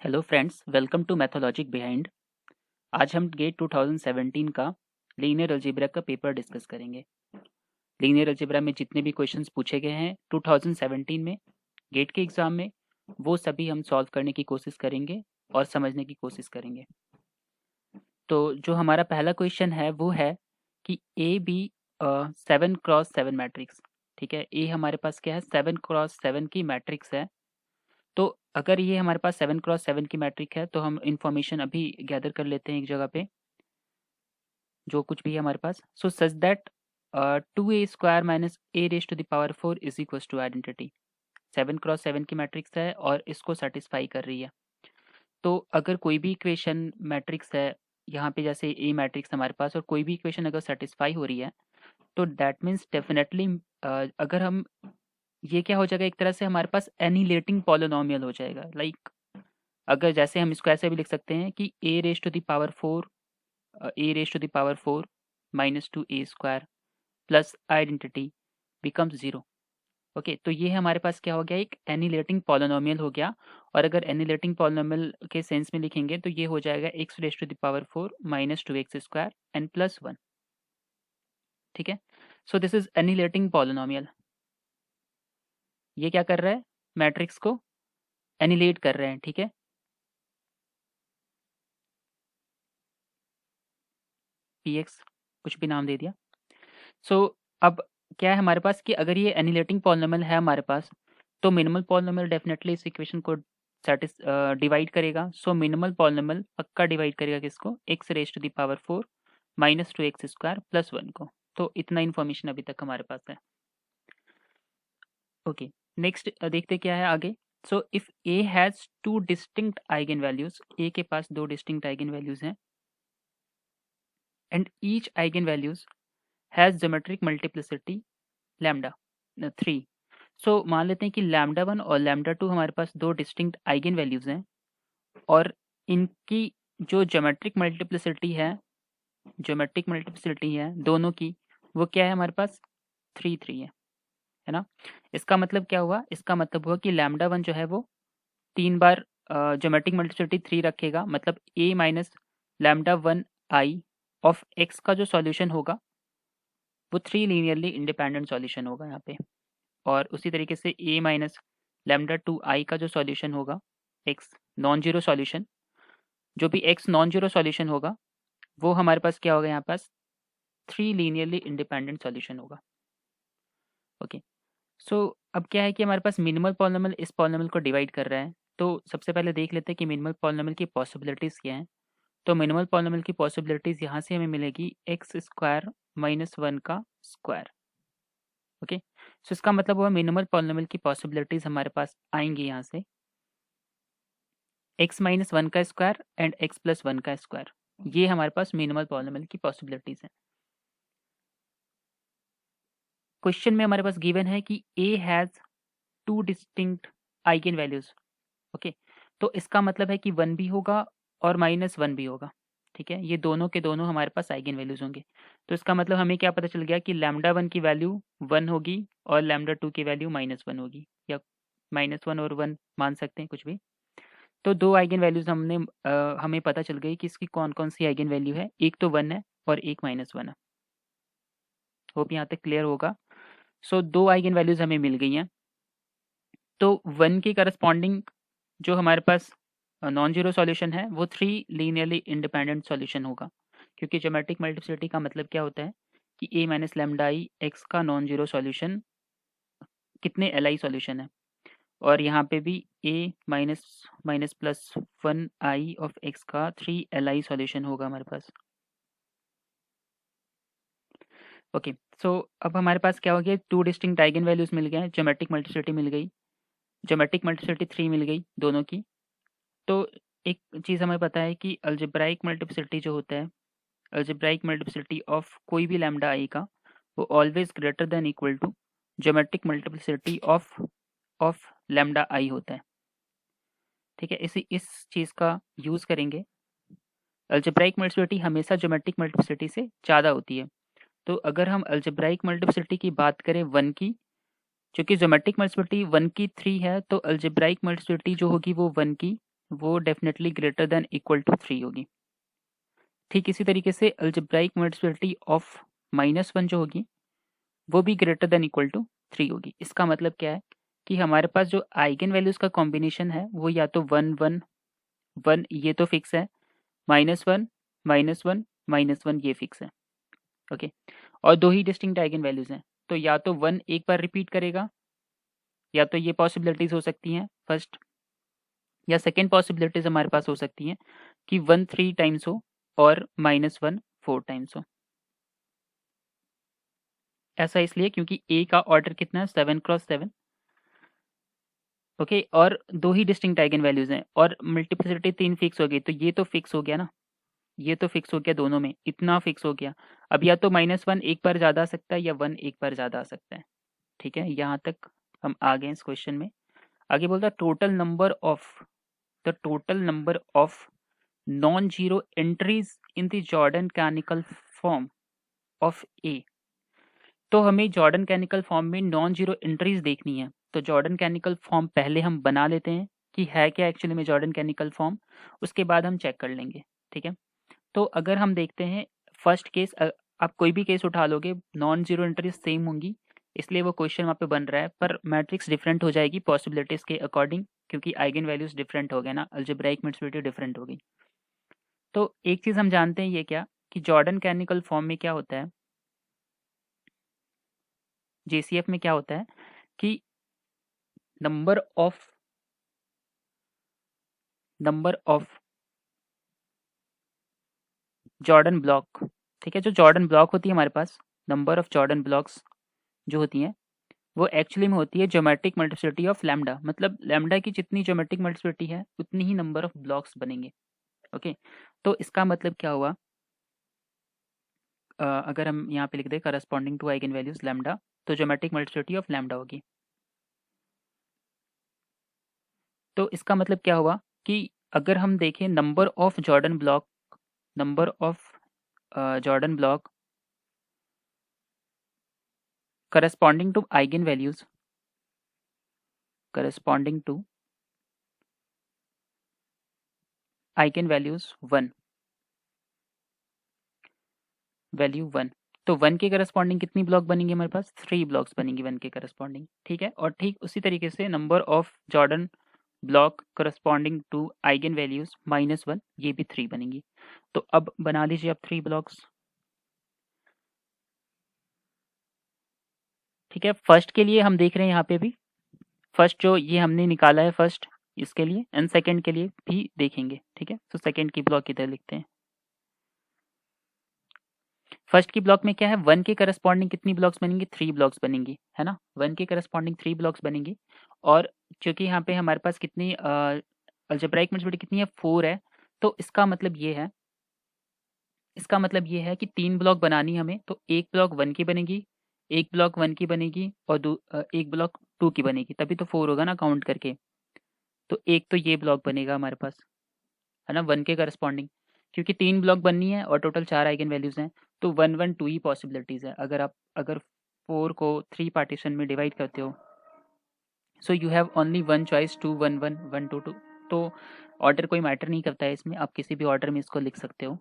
Hello friends, welcome to Mathologic behind. आज हम GATE 2017 का लीनियर अलजेब्रा का पेपर डिस्कस करेंगे। लीनियर अलजेब्रा में जितने भी क्वेश्चंस पूछे गए हैं 2017 में गेट के एग्ज़ाम में, वो सभी हम सॉल्व करने की कोशिश करेंगे और समझने की कोशिश करेंगे। तो जो हमारा पहला क्वेश्चन है वो है कि ए बी 7x7 मैट्रिक्स, ठीक है। ए हमारे पास क्या है, 7x7 की मैट्रिक्स है। तो अगर ये हमारे पास 7x7 की मैट्रिक है तो हम इन्फॉर्मेशन अभी गैदर कर लेते हैं एक जगह पे, जो कुछ भी है हमारे पास। So such that 2a² minus a raise to the power 4 is equal to identity. 7x7 की मैट्रिक्स है और इसको सेटिस्फाई कर रही है। तो अगर कोई भी इक्वेशन मैट्रिक्स है यहाँ पे, जैसे ए मैट्रिक्स हमारे पास, और कोई भी इक्वेशन अगर सेटिस्फाई हो रही है तो दैट मीन्स डेफिनेटली अगर हम, ये क्या हो जाएगा, एक तरह से हमारे पास एनिलेटिंग पॉलिनोमियल हो जाएगा। लाइक अगर जैसे हम इसको ऐसे भी लिख सकते हैं कि a raise to the power 4 minus 2a² plus identity becomes 0। Okay, तो ये हमारे पास क्या हो गया, एक एनिलेटिंग पॉलिनोमियल हो गया। और अगर एनिलेटिंग पॉलिनोमियल के सेंस में लिखेंगे तो ये हो जाएगा x raise to the power 4 minus 2x² and plus 1। ठीक है, so this is annihilating polynomial. ये क्या कर रहा है, मैट्रिक्स को एनिलेट कर रहे हैं। ठीक है, px कुछ भी नाम दे दिया। सो अब क्या है हमारे पास कि अगर ये एनिलेटिंग पॉलिनोमियल है हमारे पास, तो मिनिमल पॉलिनोमियल डेफिनेटली इस इक्वेशन को डिवाइड करेगा। सो मिनिमल पॉलिनोमियल पक्का डिवाइड करेगा किसको, x raise to the power 4 minus 2x² plus 1 को। तो इतना इन्फॉर्मेशन अभी तक हमारे पास है। ओके, नेक्स्ट देखते क्या है आगे। So if a has two distinct eigen values, a के पास दो डिस्टिंक्ट आइगन वैल्यूज हैं, and each eigen values has geometric multiplicity lambda 3। सो मान लेते हैं कि लैम्डा 1 और लैम्डा 2 हमारे पास दो डिस्टिंक्ट आइगन वैल्यूज हैं, और इनकी जो ज्योमेट्रिक मल्टीप्लिसिटी है दोनों की, वो क्या है हमारे पास, 3 है ना। इसका मतलब क्या हुआ, इसका मतलब हुआ कि लैम्डा 1 जो है वो 3 बार ज्योमेट्रिक मल्टीप्लिसिटी 3 रखेगा, मतलब a minus lambda 1 I of x का जो सॉल्यूशन होगा वो 3 लीनियरली इंडिपेंडेंट सॉल्यूशन होगा यहाँ पे। और उसी तरीके से a माइनस लैम्डा 2 आई का जो सॉल्यूशन होगा, x नॉन जीरो सॉल्यूशन, जो भी x नॉन जीरो सॉल्यूशन होगा वो हमारे पास क्या होगा, यहाँ पास 3 लीनियरली इंडिपेंडेंट सॉल्यूशन होगा। ओके, सो अब क्या है कि हमारे पास मिनिमल पॉलिनोमियल इस पॉलिनोमियल को डिवाइड कर रहा है। तो सबसे पहले देख लेते हैं कि मिनिमल पॉलिनोमियल की पॉसिबिलिटीज़ क्या हैं। तो मिनिमल पॉलिनोमियल की पॉसिबिलिटीज़ यहाँ से हमें मिलेगी x² माइनस 1 का स्क्वायर। ओके, सो इसका मतलब हुआ मिनिमल पॉलिनोमियल की पॉसिबिलिटीज़ हमारे पास आएंगी यहाँ से x माइनस 1 का स्क्वायर एंड x प्लस 1 का स्क्वायर। ये हमारे पास मिनिमल पॉलिनोमियल की पॉसिबिलिटीज़ हैं। क्वेश्चन में हमारे पास गिवन है कि a has two distinct eigen values. Okay, तो इसका मतलब है कि 1 भी होगा और माइनस 1 भी होगा। ठीक है, ये दोनों के दोनों हमारे पास आइगन वैल्यूज होंगे। तो इसका मतलब हमें क्या पता चल गया कि लैम्डा 1 की वैल्यू 1 होगी और लैम्डा 2 की वैल्यू -1 होगी, या -1 और 1 मान सकते हैं कुछ भी। तो दो आइगन वैल्यूज हमें पता चल गई कि इसकी कौन कौन सी आइगन वैल्यू है। एक तो 1 है और एक -1 है। होप यहाँ तक क्लियर होगा। सो दो आइगन वैल्यूज हमें मिल गई हैं। तो 1 के करस्पॉन्डिंग जो हमारे पास नॉन जीरो सॉल्यूशन है वो 3 लीनियरली इंडिपेंडेंट सॉल्यूशन होगा, क्योंकि ज्योमेट्रिक मल्टीप्लिसिटी का मतलब क्या होता है कि a minus lambda I x का नॉन जीरो सॉल्यूशन कितने एल आई सॉल्यूशन है। और यहाँ पे भी a minus minus plus 1 I of x का 3 एल आई सॉल्यूशन होगा हमारे पास। ओके, सो अब हमारे पास क्या हो गया, टू डिस्टिंक्ट आइगन वैल्यूज मिल गए हैं, ज्योमेट्रिक मल्टीप्लिसिटी मिल गई, ज्योमेट्रिक मल्टीप्लिसिटी 3 मिल गई दोनों की। तो एक चीज़ हमें पता है कि अलजेब्राइक मल्टीप्लिसिटी जो होता है, अलजेब्राइक मल्टीप्लिसिटी ऑफ कोई भी लैम्डा आई का, वो always greater than equal to geometric multiplicity of lambda I होता है। ठीक है, इस चीज़ का यूज़ करेंगे। अलजेब्राइक मल्टीप्लिसिटी हमेशा ज्योमेट्रिक मल्टीप्लिसिटी से ज़्यादा होती है। तो अगर हम अलजेब्राइक मल्टीप्लिसिटी की बात करें 1 की, चूंकि ज्योमेट्रिक मल्टीप्लिसिटी 1 की 3 है, तो अलजेब्राइक मल्टीप्लिसिटी जो होगी वो 1 की वो definitely greater than equal to 3 होगी। ठीक इसी तरीके से अलजेब्राइक मल्टीप्लिसिटी ऑफ -1 जो होगी वो भी ग्रेटर देन इक्वल टू 3 होगी। इसका मतलब क्या है कि हमारे पास जो आइगन वैल्यूज़ का कॉम्बिनेशन है वो या तो 1 1 1 ये तो फिक्स है, -1 -1 -1 ये फिक्स है। ओके, और दो ही डिस्टिंक्ट आइगन वैल्यूज़ हैं, तो या तो 1 एक बार रिपीट करेगा, या तो ये पॉसिबिलिटीज़ हो सकती हैं फर्स्ट, या सेकेंड पॉसिबिलिटीज़ हमारे पास हो सकती हैं कि 1 3 टाइम्स हो और -1 4 टाइम्स हो। ऐसा इसलिए क्योंकि ए का ऑर्डर कितना है 7 क्रॉस 7। ओके, और दो ही डिस्टिंक्ट आइगन वैल्यूज़ हैं और मल्टीप्लिसिटी 3 फिक्स हो गई, तो ये तो फिक्स हो गया ना, ये तो फिक्स हो गया दोनों में, इतना फिक्स हो गया। अब या तो -1 एक बार ज़्यादा आ सकता है या 1 एक बार ज़्यादा आ सकता है। ठीक है, यहाँ तक हम आ गए इस क्वेश्चन में। आगे बोलता है total number of non zero entries in the Jordan canonical form of A. तो हमें जॉर्डन कैनिकल फॉर्म में नॉन जीरो एंट्रीज देखनी है, तो जॉर्डन कैनिकल फॉर्म पहले हम बना लेते हैं कि है क्या एक्चुअली में जॉर्डन कैनिकल फॉर्म, उसके बाद हम चेक कर लेंगे। ठीक है, तो अगर हम देखते हैं फर्स्ट केस, आप कोई भी केस उठा लोगे नॉन जीरो एंट्रीज सेम होंगी, इसलिए वो क्वेश्चन वहाँ पे बन रहा है, पर मैट्रिक्स डिफरेंट हो जाएगी पॉसिबिलिटीज के अकॉर्डिंग, क्योंकि आइगन वैल्यूज डिफरेंट हो गए ना, अलजेब्राइक मल्टीप्लिसिटी डिफरेंट हो गई। तो एक चीज हम जानते हैं, ये क्या कि जॉर्डन कैनिकल फॉर्म में क्या होता है, जेसीएफ में क्या होता है कि नंबर ऑफ जॉर्डन ब्लॉक, ठीक है, जो जॉर्डन ब्लॉक होती है हमारे पास, नंबर ऑफ जॉर्डन ब्लॉक्स जो होती हैं वो एक्चुअली में होती है ज्योमेट्रिक मल्टीप्लिसिटी ऑफ लैम्डा, मतलब लैम्डा की जितनी ज्योमेट्रिक मल्टीप्लिसिटी है उतनी ही नंबर ऑफ ब्लॉक्स बनेंगे। ओके, तो इसका मतलब क्या हुआ, अगर हम यहाँ पे लिख दें corresponding to eigen values lambda, तो ज्योमेट्रिक मल्टीप्लिसिटी ऑफ लैम्डा होगी। तो इसका मतलब क्या हुआ कि अगर हम देखें number of Jordan block corresponding to eigen values corresponding to eigen values 1 value 1, तो 1 के करस्पॉन्डिंग कितनी ब्लॉक बनेंगे हमारे पास, 3 ब्लॉक्स बनेंगी 1 के करस्पॉन्डिंग। ठीक है, और ठीक उसी तरीके से number of Jordan block corresponding to eigen values -1 ये भी 3 बनेंगी। तो अब बना लीजिए आप 3 ब्लॉक्स। ठीक है, फर्स्ट के लिए हम देख रहे हैं यहाँ पे भी, फर्स्ट जो ये हमने निकाला है फर्स्ट, इसके लिए एंड सेकंड के लिए भी देखेंगे। ठीक है, तो सेकंड की ब्लॉक इधर लिखते हैं। फर्स्ट की ब्लॉक में क्या है, 1 के करस्पॉन्डिंग कितनी ब्लॉक्स बनेंगी, 3 ब्लॉक्स बनेंगी, है ना, 1 के करस्पॉन्डिंग 3 ब्लॉक्स बनेंगी। और चूंकि यहाँ पे हमारे पास कितनी अलजेब्राइक मल्टीप्लिसिटी कितनी है, 4 है, तो इसका मतलब ये है कि 3 ब्लॉक बनानी है हमें, तो एक ब्लॉक 1 की बनेगी, एक ब्लॉक 1 की बनेगी और एक ब्लॉक 2 की बनेगी, तभी तो 4 होगा ना काउंट करके। तो एक तो ये ब्लॉक बनेगा हमारे पास, है ना, 1 के करस्पॉन्डिंग, क्योंकि 3 ब्लॉक बननी है और टोटल 4 आइगन वैल्यूज़ हैं, तो 1 1 2 ही पॉसिबिलिटीज़ है। अगर 4 को 3 पार्टीशन में डिवाइड करते हो, so you have only 1 choice, 2 1 1 1 2 2, तो ऑर्डर कोई मैटर नहीं करता है इसमें, आप किसी भी ऑर्डर में इसको लिख सकते हो।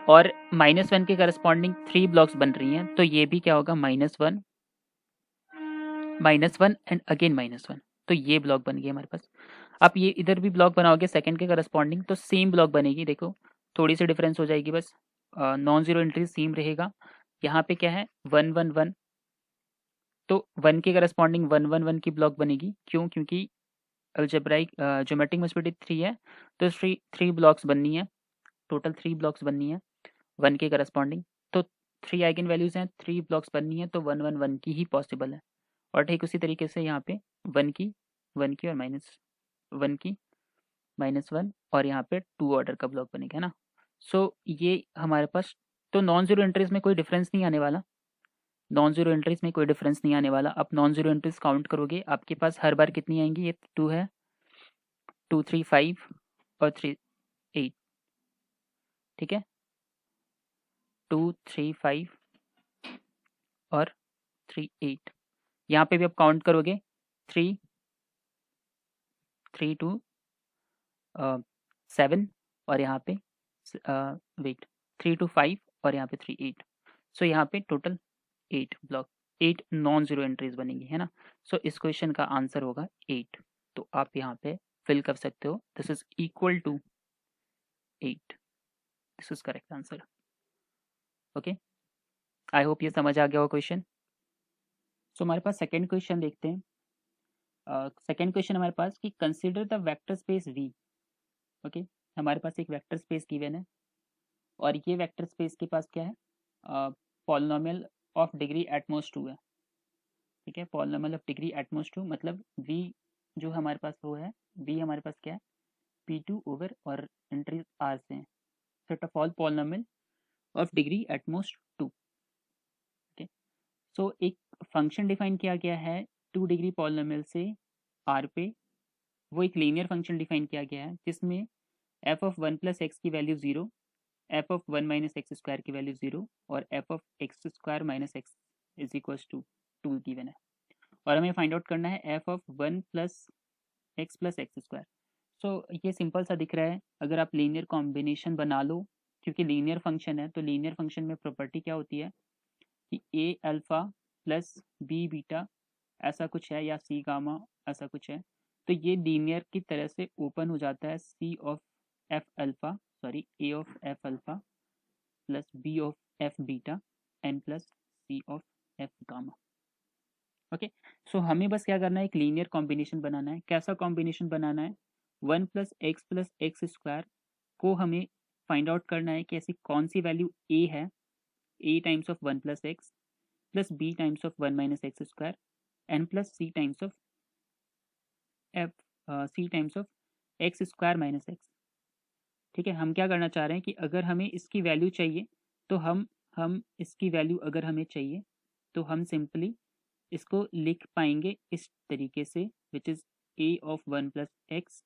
और -1 के करस्पॉन्डिंग 3 ब्लॉक्स बन रही हैं, तो ये भी क्या होगा, -1 एंड अगेन -1, तो ये ब्लॉक बन गई हमारे पास। आप ये इधर भी ब्लॉक बनाओगे सेकंड के करस्पॉन्डिंग, तो सेम ब्लॉक बनेगी, देखो थोड़ी सी डिफरेंस हो जाएगी बस, नॉन जीरो एंट्री सेम रहेगा। यहाँ पे क्या है 1 1 1, तो 1 के करस्पॉन्डिंग 1 1 1 की ब्लॉक बनेगी, क्यों, क्योंकि अलजेब्राइक ज्योमेट्रिक मल्टीप्लिसिटी 3 है, तो 3 ब्लॉक्स बननी है, टोटल 3 ब्लॉक्स बननी है 1 के करस्पॉन्डिंग, तो 3 आइगन वैल्यूज हैं, 3 ब्लॉक्स बननी है, तो 1 1 1 की ही पॉसिबल है। और ठीक उसी तरीके से यहाँ पे 1 की और -1 की -1, और यहाँ पे 2 ऑर्डर का ब्लॉक बनेगा, है ना। सो ये हमारे पास, तो नॉन जीरो एंट्रीज में कोई डिफरेंस नहीं आने वाला, आप नॉन जीरो एंट्रीज काउंट करोगे, आपके पास हर बार कितनी आएंगी, ये 2 है, 2 3 5 और 3 8, ठीक है, 2 3 5 और 3 8, यहाँ पे भी आप काउंट करोगे 3 3 2 7 और यहाँ पे वेट 3 to 5 और यहाँ पे 3 8। सो यहाँ पे total 8 block 8 non zero entries बनेंगी, है ना। सो इस क्वेश्चन का आंसर होगा 8। तो आप यहाँ पे फिल कर सकते हो, this is equal to 8। This is correct answer. Okay, I hope ये समझ आ गया हो क्वेश्चन। सो हमारे पास सेकेंड क्वेश्चन देखते हैं। सेकेंड क्वेश्चन हमारे पास कि consider the vector space V. Okay, हमारे पास एक वेक्टर स्पेस गिवन है और ये वेक्टर स्पेस के पास क्या है, पॉलिनोमियल ऑफ डिग्री एटमोस्ट 2 है। ठीक है, पॉलिनोमियल ऑफ डिग्री एटमोस्ट 2 मतलब वी जो हमारे पास वो है, वी हमारे पास क्या है P2 ओवर और एंट्रीज आर से हैं। Set of all polynomial of degree at most 2। Okay, so एक फंक्शन डिफाइन किया गया है 2 डिग्री पॉलिनोमियल से आर पे। वो एक लीनियर फंक्शन डिफाइन किया गया है जिसमें एफ ऑफ 1 प्लस एक्स की value 0, F of 1 minus x square की वैल्यू 0 और F of x square minus X is equals to 2 given है। और हमें फाइंड आउट करना है F of 1 plus X square. So ये सिंपल सा दिख रहा है, अगर आप लीनियर कॉम्बिनेशन बना लो, क्योंकि लीनियर फंक्शन है तो लीनियर फंक्शन में प्रॉपर्टी क्या होती है कि ए अल्फा प्लस बी बीटा ऐसा कुछ है या सी गामा ऐसा कुछ है, तो ये लीनियर की तरह से ओपन हो जाता है C of F alpha sorry A of F alpha plus B of F beta and plus C of F gamma. Okay, so हमें बस क्या करना है, एक लीनियर कॉम्बिनेशन बनाना है। कैसा कॉम्बिनेशन बनाना है, 1 प्लस एक्स स्क्वायर को हमें फाइंड आउट करना है कि ऐसी कौन सी वैल्यू ए है, A times of 1 plus x plus B times of 1 minus x square N plus C times of F C times of x square minus X. ठीक है, हम क्या करना चाह रहे हैं कि अगर हमें इसकी वैल्यू चाहिए तो हम इसकी वैल्यू अगर हमें चाहिए तो हम सिंपली इसको लिख पाएंगे इस तरीके से, which is a of 1 plus x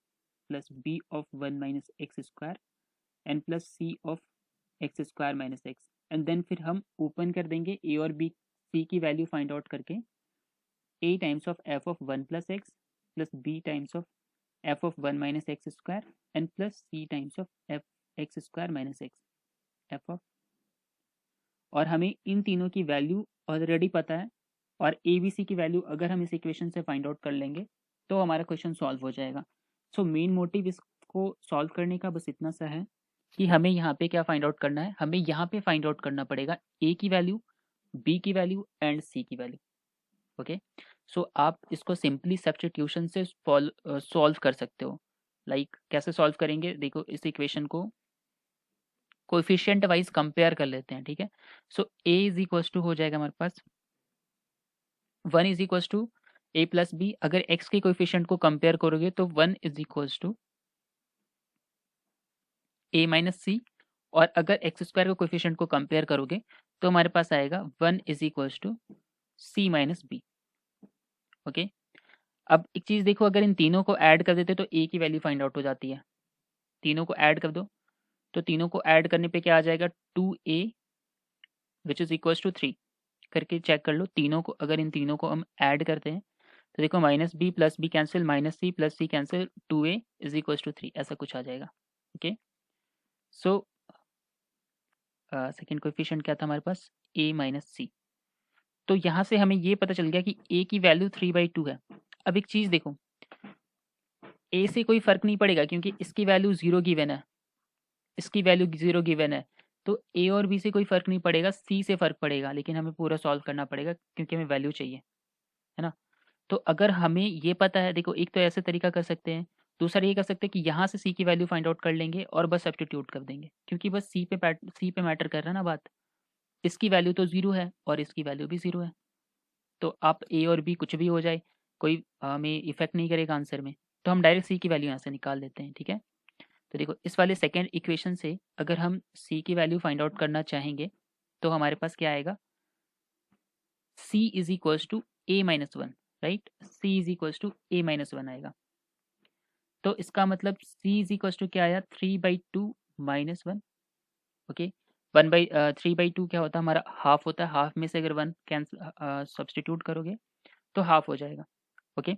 plus B of 1 minus x square N plus C of x square minus x. And then फिर हम ओपन कर देंगे ए और बी सी की वैल्यू फाइंड आउट करके, A times of F of 1 plus x plus B times of F of 1 minus x square N plus C times of F X square minus X F of. और हमें इन तीनों की value already पता है और A B C की value अगर हम इस इक्वेशन से फाइंड आउट कर लेंगे तो हमारा क्वेश्चन सॉल्व हो जाएगा। सो मेन मोटिव इसको सॉल्व करने का बस इतना सा है कि हमें यहाँ पे क्या फाइंड आउट करना है, हमें यहाँ पे फाइंड आउट करना पड़ेगा ए की वैल्यू, बी की वैल्यू एंड सी की वैल्यू। ओके, सो आप इसको सिंपली सब्स्टिट्यूशन से सॉल्व कर सकते हो। कैसे सॉल्व करेंगे, देखो इस इक्वेशन को कोएफिशिएंट वाइज कंपेयर कर लेते हैं। ठीक है, so A is equals to हो जाएगा हमारे पास 1 is equals to A plus B. अगर एक्स के कोएफिशिएंट को कंपेयर करोगे तो 1 is equals to A minus C, और अगर एक्स स्क्वायर के कोएफिशिएंट को कंपेयर करोगे तो हमारे पास आएगा 1 is equals to C minus B. Okay, अब एक चीज देखो, अगर इन तीनों को ऐड कर देते तो ए की वैल्यू फाइंड आउट हो जाती है। तीनों को ऐड कर दो तो तीनों को ऐड करने पे क्या आ जाएगा 2a which is equals to 3 करके चेक कर लो। तीनों को अगर इन तीनों को हम ऐड करते हैं तो देखो minus b plus b cancel, minus c plus c cancel, 2a is equals to 3 ऐसा कुछ आ जाएगा। ओके, सो सेकेंड कोएफिशिएंट क्या था हमारे पास, a माइनस सी। तो यहाँ से हमें ये पता चल गया कि a की वैल्यू 3/2 है। अब एक चीज़ देखो, a से कोई फर्क नहीं पड़ेगा क्योंकि इसकी वैल्यू 0 गिवन है, इसकी वैल्यू 0 गिवन है, तो a और b से कोई फर्क नहीं पड़ेगा, c से फर्क पड़ेगा। लेकिन हमें पूरा सॉल्व करना पड़ेगा क्योंकि हमें वैल्यू चाहिए, है ना। तो अगर हमें ये पता है, देखो एक तो ऐसे तरीका कर सकते हैं, दूसरा ये कर सकते हैं कि यहाँ से सी की वैल्यू फाइंड आउट कर लेंगे और बस सब्स्टिट्यूट कर देंगे, क्योंकि बस सी पे मैटर कर रहा है ना बात। इसकी वैल्यू तो 0 है और इसकी वैल्यू भी 0 है, तो आप ए और बी कुछ भी हो जाए, कोई हमें इफेक्ट नहीं करेगा आंसर में। तो हम डायरेक्ट सी की वैल्यू यहाँ से निकाल लेते हैं। ठीक है, तो देखो इस वाले सेकेंड इक्वेशन से अगर हम सी की वैल्यू फाइंड आउट करना चाहेंगे तो हमारे पास क्या आएगा, C is equals to A minus 1, right, C is equals to A minus 1 आएगा। तो इसका मतलब c इज इक्वल्स टू क्या आया, 3/2 माइनस 1। ओके, 3/2 क्या होता है हमारा, हाफ होता है। हाफ में से अगर 1 कैंसिल सब्सटीट्यूट करोगे तो हाफ हो जाएगा। ओके,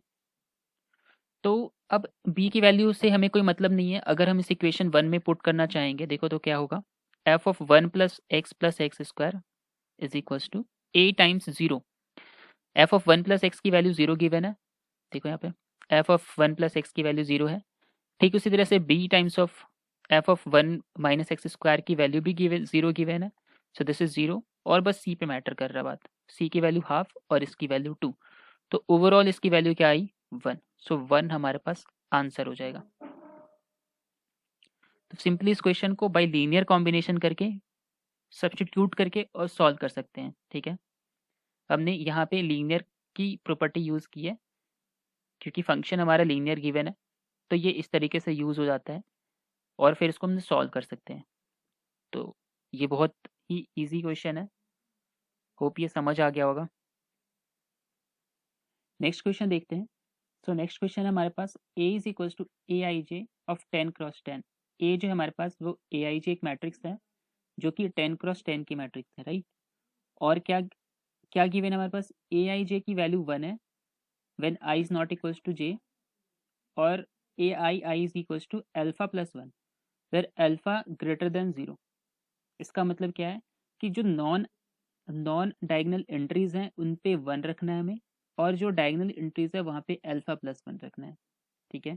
तो अब b की वैल्यू से हमें कोई मतलब नहीं है। अगर हम इस इक्वेशन 1 में पुट करना चाहेंगे, देखो तो क्या होगा, f of 1 plus x square is equals to a times 0। f of 1 plus x की वैल्यू 0 गिवन है, देखो यहाँ पे f ऑफ 1 प्लस एक्स की वैल्यू 0 है। ठीक उसी तरह से b times of f of 1 minus x square की वैल्यू भी गिवन 0 गिवन है, सो दिस इज 0। और बस c पे मैटर कर रहा बात, c की वैल्यू हाफ और इसकी वैल्यू 2, तो ओवरऑल इसकी वैल्यू क्या आई 1, सो 1 हमारे पास आंसर हो जाएगा। तो सिंपली इस क्वेश्चन को बाय लीनियर कॉम्बिनेशन करके सब्स्टिट्यूट करके और सॉल्व कर सकते हैं। ठीक है, हमने यहाँ पे लीनियर की प्रॉपर्टी यूज़ की है क्योंकि फंक्शन हमारा लीनियर गिवन है, तो ये इस तरीके से यूज़ हो जाता है और फिर इसको हम सॉल्व कर सकते हैं। तो ये बहुत ही इजी क्वेश्चन है, होप ये समझ आ गया होगा। नेक्स्ट क्वेश्चन देखते हैं। सो नेक्स्ट क्वेश्चन है हमारे पास A is equals to a i j of 10 cross 10। A जो है हमारे पास वो ए आई जे एक मैट्रिक्स है जो कि 10 क्रॉस 10 की मैट्रिक्स है, राइट। और क्या क्या गिवन है हमारे पास, ए आई जे की वैल्यू 1 है when I is not equals to J, और A I is equals to alpha plus 1 where alpha greater than 0। इसका मतलब क्या है कि जो नॉन नॉन डायगोनल एंट्रीज हैं उन पे 1 रखना है हमें, और जो डायगोनल एंट्रीज है वहाँ पे अल्फा प्लस 1 रखना है। ठीक है,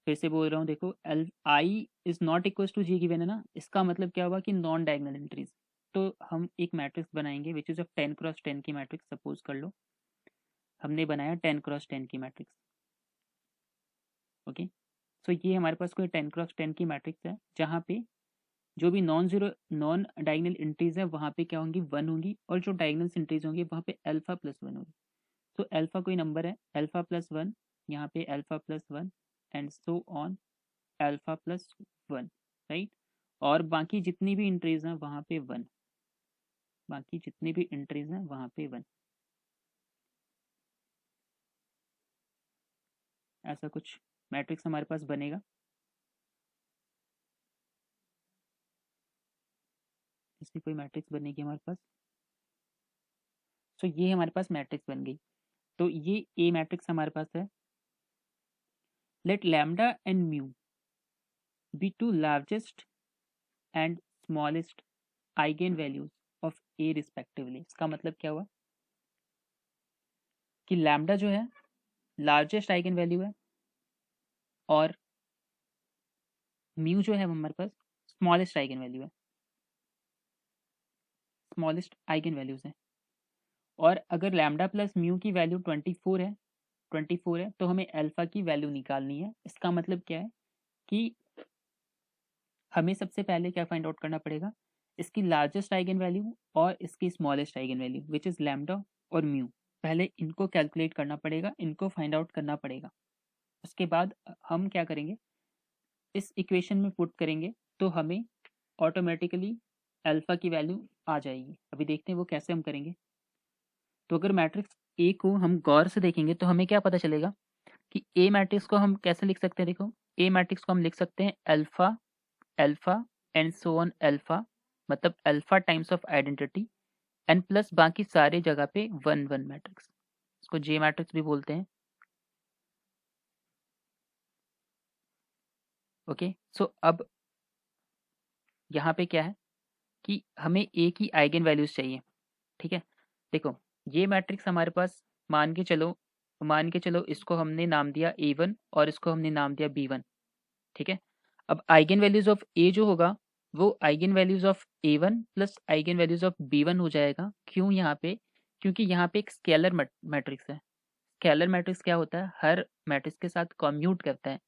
फिर से बोल रहा हूँ, देखो I is not equals to G given है ना, इसका मतलब क्या होगा कि नॉन डायगोनल एंट्रीज। तो हम एक मैट्रिक्स बनाएंगे विच इज ऑफ 10 क्रॉस 10 की मैट्रिक्स, सपोज कर लो हमने बनाया 10 क्रॉस 10 की मैट्रिक्स। ओके, सो ये हमारे पास कोई 10 क्रॉस 10 की मैट्रिक्स है जहाँ पे जो भी नॉन डायगोनल एंट्रीज है वहाँ पे क्या होंगी 1 होंगी, और जो डायगोनल एंट्रीज होंगी वहाँ पे अल्फा प्लस 1 होगी। तो अल्फा कोई नंबर है, अल्फा प्लस 1, यहाँ पे alpha plus 1 and so on alpha plus 1, right. और बाकी जितनी भी एंट्रीज हैं वहाँ पे 1, बाकी जितनी भी एंट्रीज हैं वहाँ पे 1, ऐसा कुछ मैट्रिक्स हमारे पास बनेगा। इसकी कोई मैट्रिक्स बनेगी हमारे पास। सो ये हमारे पास मैट्रिक्स बन गई। तो ये ए मैट्रिक्स हमारे पास है। Let lambda and mu be to largest and smallest eigen values of A respectively. इसका मतलब क्या हुआ कि लैम्डा जो है लार्जेस्ट आइगन वैल्यू है और म्यू जो है हमारे पास स्मॉलेस्ट आइगन वैल्यू है, स्मॉलेस्ट आइगन वैल्यूज है। और अगर लैम्डा प्लस म्यू की वैल्यू 24 है, 24 है, तो हमें अल्फा की वैल्यू निकालनी है। इसका मतलब क्या है कि हमें सबसे पहले क्या फाइंड आउट करना पड़ेगा, इसकी लार्जेस्ट आइगन वैल्यू और इसकी smallest eigen value which is lambda और म्यू। पहले इनको कैलकुलेट करना पड़ेगा, इनको फाइंड आउट करना पड़ेगा। उसके बाद हम क्या करेंगे, इस इक्वेशन में पुट करेंगे तो हमें ऑटोमेटिकली अल्फा की वैल्यू आ जाएगी। अभी देखते हैं वो कैसे हम करेंगे। तो अगर मैट्रिक्स ए को हम गौर से देखेंगे तो हमें क्या पता चलेगा कि ए मैट्रिक्स को हम कैसे लिख सकते हैं। देखो ए मैट्रिक्स को हम लिख सकते हैं alpha alpha and so on alpha, मतलब alpha times of identity and plus बाकी सारे जगह पे 1 1 मैट्रिक्स, इसको जे मैट्रिक्स भी बोलते हैं। ओके, सो अब यहाँ पे क्या है कि हमें ए की आइगन वैल्यूज चाहिए। ठीक है, देखो ये मैट्रिक्स हमारे पास मान के चलो इसको हमने नाम दिया A1 और इसको हमने नाम दिया B1। ठीक है, अब आइगन वैल्यूज ऑफ ए जो होगा वो eigen values of A1 plus eigen values of B1 हो जाएगा। क्यों यहाँ पे, क्योंकि यहाँ पे एक स्केलर मैट्रिक्स है। स्केलर मैट्रिक्स क्या होता है, हर मैट्रिक्स के साथ कॉम्यूट करता है,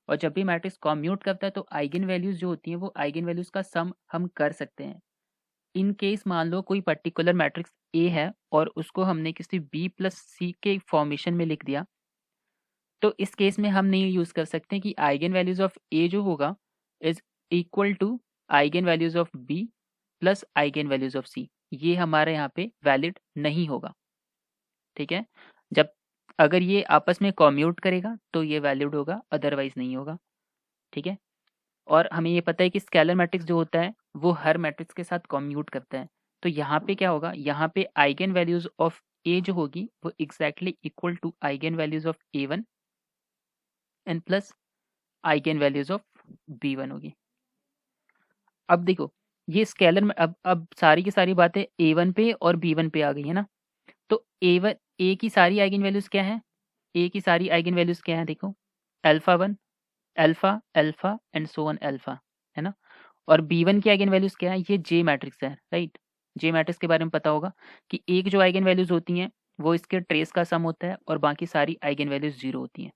और जब भी मैट्रिक्स कॉम्यूट करता है तो आइगन वैल्यूज जो होती हैं वो आइगन वैल्यूज का सम हम कर सकते हैं। इन केस मान लो कोई पर्टिकुलर मैट्रिक्स ए है और उसको हमने किसी बी प्लस सी के फॉर्मेशन में लिख दिया, तो इस केस में हम नहीं यूज कर सकते कि आइगन वैल्यूज ऑफ ए जो होगा is equal to eigen values of B plus eigen values of C. ये हमारे यहाँ पे वैलिड नहीं होगा। ठीक है, जब अगर ये आपस में कॉम्यूट करेगा तो ये वैलिड होगा, अदरवाइज नहीं होगा। ठीक है, और हमें ये पता है कि स्केलर मैट्रिक्स जो होता है वो हर मैट्रिक्स के साथ कॉम्यूट करता है। तो यहाँ पे क्या होगा, यहाँ पे आइगन वैल्यूज ऑफ ए जो होगी वो exactly equal to eigen values of A1 and plus eigen values of B1 होगी। अब देखो ये स्केलर में अब सारी की सारी बातें A1 पे और B1 पे आ गई है ना। तो A1 ए की सारी आइगन वैल्यूज क्या है, ए की सारी आइगन वैल्यूज क्या है देखो, alpha 1 alpha alpha and so on alpha, है ना। और B1 की आइगन वैल्यूज क्या है, ये J मैट्रिक्स है, राइट। J मैट्रिक्स के बारे में पता होगा कि एक जो आइगन वैल्यूज होती हैं वो इसके ट्रेस का सम होता है और बाकी सारी आइगन वैल्यूज 0 होती हैं।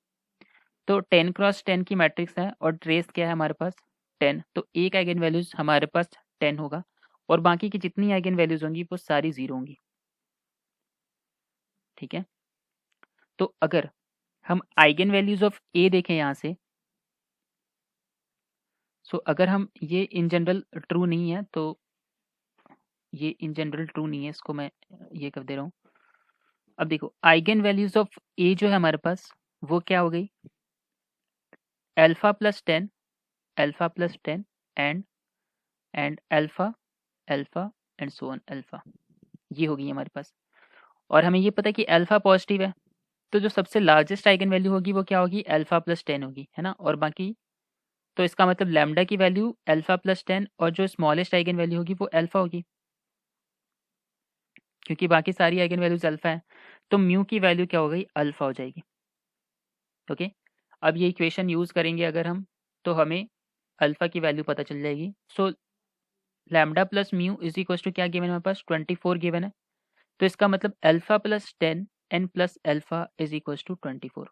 तो 10x10 की मैट्रिक्स है और ट्रेस क्या है हमारे पास 10, तो एक आइगन वैल्यूज हमारे पास 10 होगा और बाकी की जितनी आइगन वैल्यूज होंगी वो सारी 0 होंगी, ठीक है। तो अगर हम आइगन वैल्यूज ऑफ ए देखें यहाँ से, सो अगर हम ये इन जनरल ट्रू नहीं है, तो ये इन जनरल ट्रू नहीं है, इसको मैं ये कर दे रहा हूँ। अब देखो आइगन वैल्यूज ऑफ ए जो है हमारे पास वो क्या हो गई, अल्फा+10 अल्फा+10 and alpha alpha and so on alpha, ये होगी हमारे पास। और हमें ये पता है कि अल्फा पॉजिटिव है, तो जो सबसे लार्जेस्ट आइगन वैल्यू होगी वो क्या होगी, अल्फा+10 होगी, है ना। और बाकी तो इसका मतलब लैम्डा की वैल्यू अल्फा+10 और जो स्मॉलेस्ट आइगन वैल्यू होगी वो अल्फा होगी, क्योंकि बाकी सारी आइगन वैल्यूज अल्फा है। तो म्यू की वैल्यू क्या हो गई, अल्फा हो जाएगी, ओके। अब ये इक्वेशन यूज करेंगे अगर हम, तो हमें अल्फा की वैल्यू पता चल जाएगी। So lambda plus mu is equal to क्या गिवन है हमारे पास, 24 गिवन है। तो इसका मतलब अल्फा+10 and plus alpha is equal to 24।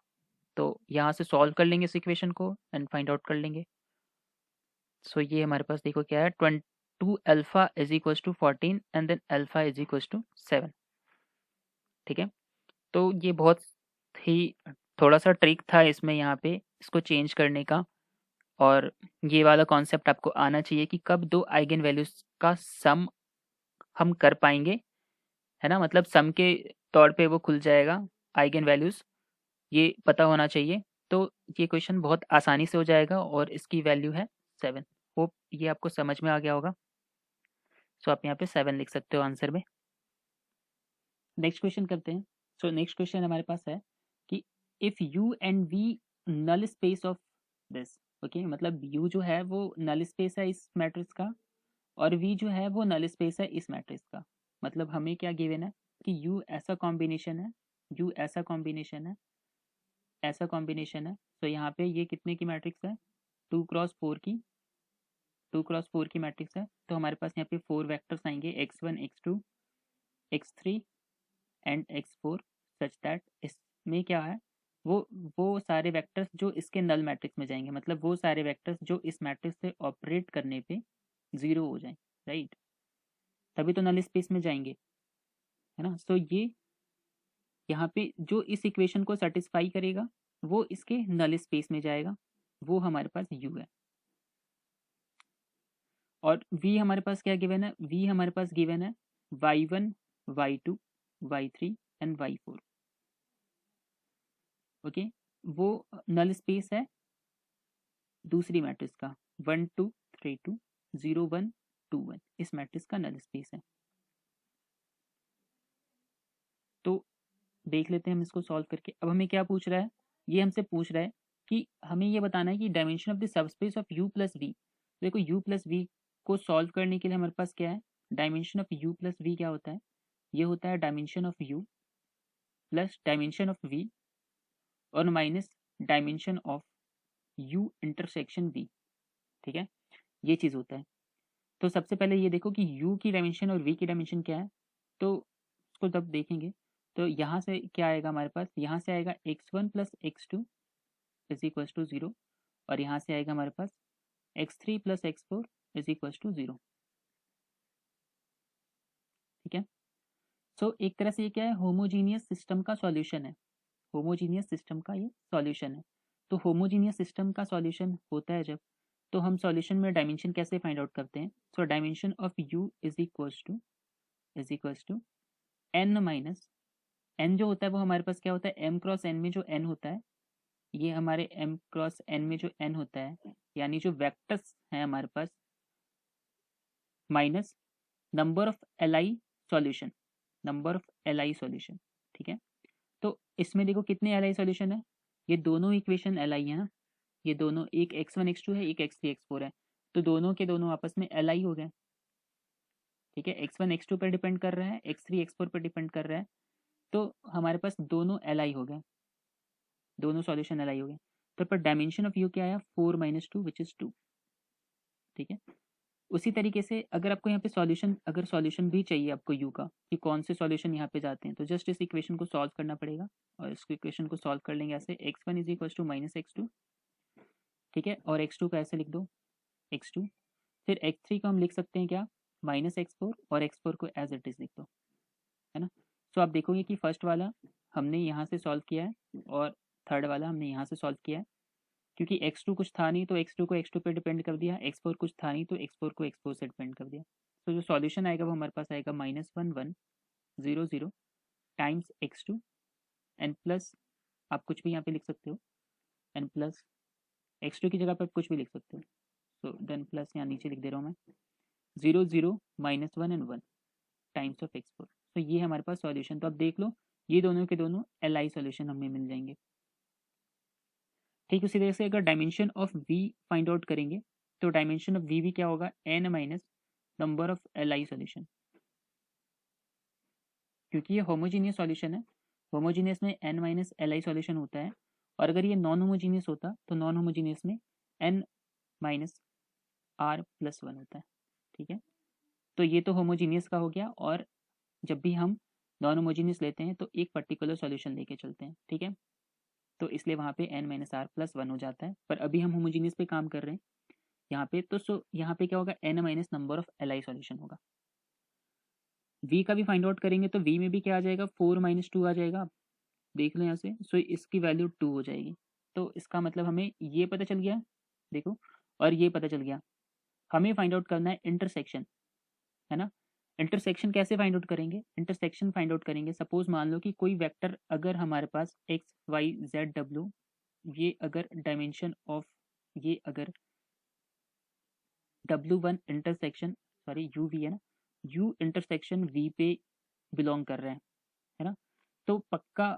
तो यहाँ से सॉल्व कर लेंगे इस इक्वेशन को एंड फाइंड आउट कर लेंगे। सो ये हमारे पास देखो क्या है, 2 alpha is equal to 14 and then alpha is equal to 7, ठीक है। तो ये बहुत ही थोड़ा सा ट्रिक था इसमें यहाँ पे इसको चेंज करने का, और ये वाला कॉन्सेप्ट आपको आना चाहिए कि कब दो आइगन वैल्यूज का सम हम कर पाएंगे, है ना। मतलब सम के तौर पे वो खुल जाएगा आइगन वैल्यूज, ये पता होना चाहिए। तो ये क्वेश्चन बहुत आसानी से हो जाएगा और इसकी वैल्यू है 7। होप ये आपको समझ में आ गया होगा। सो आप यहाँ पे 7 लिख सकते हो आंसर में। नेक्स्ट क्वेश्चन करते हैं। सो नेक्स्ट क्वेश्चन हमारे पास है कि if u and v null space of this, okay, मतलब यू जो है वो नल स्पेस है इस मैट्रिक्स का और वी जो है वो नल स्पेस है इस मैट्रिक्स का। मतलब हमें क्या गिवन है कि यू ऐसा कॉम्बिनेशन है, यू ऐसा कॉम्बिनेशन है, ऐसा कॉम्बिनेशन है। तो यहाँ पे ये कितने की मैट्रिक्स है, 2x4 की, 2x4 की मैट्रिक्स है। तो हमारे पास यहाँ पे 4 वेक्टर्स आएंगे, x1 x2 x3 and x4, such that इसमें क्या है, वो सारे वेक्टर्स जो इसके नल मैट्रिक्स में जाएंगे, मतलब वो सारे वेक्टर्स जो इस मैट्रिक्स से ऑपरेट करने पे 0 हो जाएं, राइट, तभी तो नल स्पेस में जाएंगे, है ना। सो ये यहाँ पे जो इस इक्वेशन को सेटिस्फाई करेगा वो इसके नल स्पेस में जाएगा, वो हमारे पास u है। और v हमारे पास क्या गिवन है, v हमारे पास गिवन है y1 y2 y3 and y4, okay. वो नल स्पेस है दूसरी मैट्रिक्स का 1 2 3 2 0 1 2 1, इस मैट्रिक्स का नल स्पेस है। तो देख लेते हैं हम इसको सॉल्व करके। अब हमें क्या पूछ रहा है, ये हमसे पूछ रहा है कि हमें ये बताना है कि dimension of the subspace of u plus v. देखो u प्लस वी को सॉल्व करने के लिए हमारे पास क्या है, dimension of u plus v क्या होता है, ये होता है dimension of u plus dimension of v और minus dimension of u intersection v, ठीक है, ये चीज़ होता है। तो सबसे पहले ये देखो कि u की डायमेंशन और v की डायमेंशन क्या है, तो उसको जब देखेंगे तो यहाँ से क्या आएगा हमारे पास, यहाँ से आएगा x1 plus x2 is equal to 0 और यहाँ से आएगा हमारे पास x3 plus x4 is equal to 0, ठीक है। सो एक तरह से ये क्या है, होमोजीनियस सिस्टम का सॉल्यूशन है, होमोजीनियस सिस्टम का ये सॉल्यूशन है। तो होमोजीनियस सिस्टम का सॉल्यूशन होता है जब, तो हम सॉल्यूशन में डायमेंशन कैसे फाइंड आउट करते हैं। So dimension of u is equals to n minus n जो होता है वो हमारे पास क्या होता है, m क्रॉस n में जो n होता है, ये हमारे m क्रॉस n में जो n होता है, यानी जो वेक्टर्स हैं हमारे पास, minus number of li solution, number of li solution, ठीक है। तो इसमें देखो कितने li सॉल्यूशन है, ये दोनों इक्वेशन एल आई है ना, ये दोनों, एक x1 x2 है, एक x3 x4 है, तो दोनों के दोनों आपस में एल आई हो गए। ठीक है, x1 x2 पर डिपेंड कर रहा है, x3 x4 पर डिपेंड कर रहा है, तो हमारे पास दोनों एल आई हो गए, दोनों सॉल्यूशन एल आई हो गए। तो पर डायमेंशन ऑफ यू क्या आया, 4 - 2 विच इज 2। ठीक है, उसी तरीके से अगर आपको यहाँ पे सॉल्यूशन, अगर सॉल्यूशन भी चाहिए आपको यू का कि कौन से सॉल्यूशन यहाँ पे जाते हैं, तो जस्ट इस इक्वेशन को सॉल्व करना पड़ेगा, और इस इक्वेशन को सॉल्व कर लेंगे ऐसे, x1 is equal to minus x2। ठीक है, और x2 को ऐसे लिख दो x2, फिर x3 को हम लिख सकते हैं क्या, माइनस x4, और x4 को एज इट इज लिख दो, है ना। तो आप देखोगे कि फर्स्ट वाला हमने यहाँ से सॉल्व किया है, और थर्ड वाला हमने यहाँ से सॉल्व किया है, क्योंकि x2 कुछ था नहीं तो x2 को x2 पे डिपेंड कर दिया, x4 कुछ था नहीं तो x4 को x4 से डिपेंड कर दिया। तो जो सॉल्यूशन आएगा वो हमारे पास आएगा -1 1 0 0 टाइम्स x2 एन प्लस, आप कुछ भी यहाँ पे लिख सकते हो, एन प्लस x2 की जगह पर कुछ भी लिख सकते हो, तो देन प्लस यहाँ नीचे लिख दे रहा हूँ मैं, 0 0 -1 एंड 1 टाइम्स ऑफ x4। तो ये हमारे पास सॉल्यूशन, तो आप देख लो ये दोनों के दोनों एल आई सॉल्यूशन हमें मिल जाएंगे। ठीक, उसी तरह से अगर dimension of v find out करेंगे, तो डायमेंशन ऑफ v भी क्या होगा, n minus number of L I solution, क्योंकि ये होमोजीनियस सॉल्यूशन है, होमोजीनियस में n minus L I solution होता है, और अगर ये नॉन होमोजीनियस होता तो नॉन होमोजीनियस में n माइनस आर प्लस 1 होता है। ठीक है, तो ये तो होमोजीनियस का हो गया, और जब भी हम नॉन होमोजीनियस लेते हैं तो एक पर्टिकुलर सॉल्यूशन लेके चलते हैं। ठीक है, तो इसलिए वहाँ पे n माइनस आर प्लस 1 हो जाता है, पर अभी हम होमोजीनियस पे काम कर रहे हैं यहाँ पे, तो सो यहाँ पे क्या होगा, n minus number of L I solution होगा। v का भी फाइंड आउट करेंगे तो v में भी क्या आ जाएगा, 4 - 2 आ जाएगा, आप देख लो यहाँ से, सो इसकी वैल्यू 2 हो जाएगी। तो इसका मतलब हमें ये पता चल गया, देखो, और ये पता चल गया, हमें फाइंड आउट करना है इंटरसेक्शन, है ना। इंटरसेक्शन कैसे फाइंड आउट करेंगे, इंटरसेक्शन फाइंड आउट करेंगे, सपोज मान लो कि कोई वेक्टर अगर हमारे पास एक्स वाई जेड डब्ल्यू, ये अगर डायमेंशन ऑफ, ये अगर W1 intersection, sorry you we है ना, यू इंटरसेक्शन वी पे बिलोंग कर रहे हैं, है ना, तो पक्का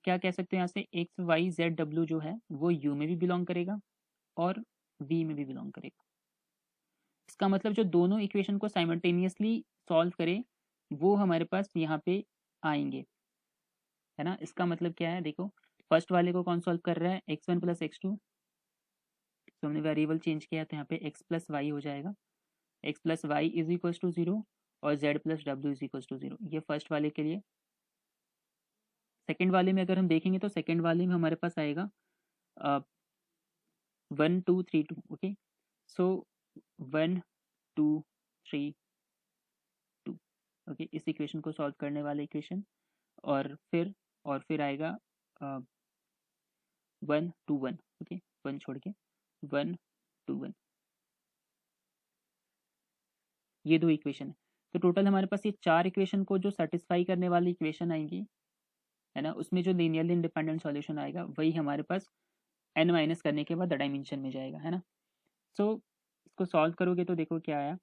क्या कह सकते हैं यहाँ से, एक्स वाई जेड डब्ल्यू जो है वो यू में भी बिलोंग करेगा और वी में भी बिलोंग करेगा। इसका मतलब जो दोनों इक्वेशन को साइमल्टेनियसली सॉल्व करे वो हमारे पास यहाँ पे आएंगे, है ना। इसका मतलब क्या है, देखो फर्स्ट वाले को कौन सॉल्व कर रहा है, x1 प्लस x2, तो हमने वेरिएबल चेंज किया तो यहाँ पे x प्लस वाई हो जाएगा, x plus y is equal to 0 और z प्लस डब्ल्यू इज इक्वल टू 0, ये फर्स्ट वाले के लिए। सेकेंड वाले में अगर हम देखेंगे तो सेकेंड वाले में हमारे पास आएगा 1 2 3 2, ओके, सो 1 2 3 2, ओके, इस इक्वेशन को सॉल्व करने वाले इक्वेशन, और फिर आएगा 1 2 1, ओके, 1 छोड़ के 1 2 1, ये दो इक्वेशन है। तो टोटल हमारे पास ये चार इक्वेशन को जो सेटिस्फाई करने वाली इक्वेशन आएंगी, है ना, उसमें जो लीनियरली इंडिपेंडेंट सॉल्यूशन आएगा वही हमारे पास n माइनस करने के बाद डायमेंशन में जाएगा, है ना। सो इसको सॉल्व करोगे तो देखो क्या आया,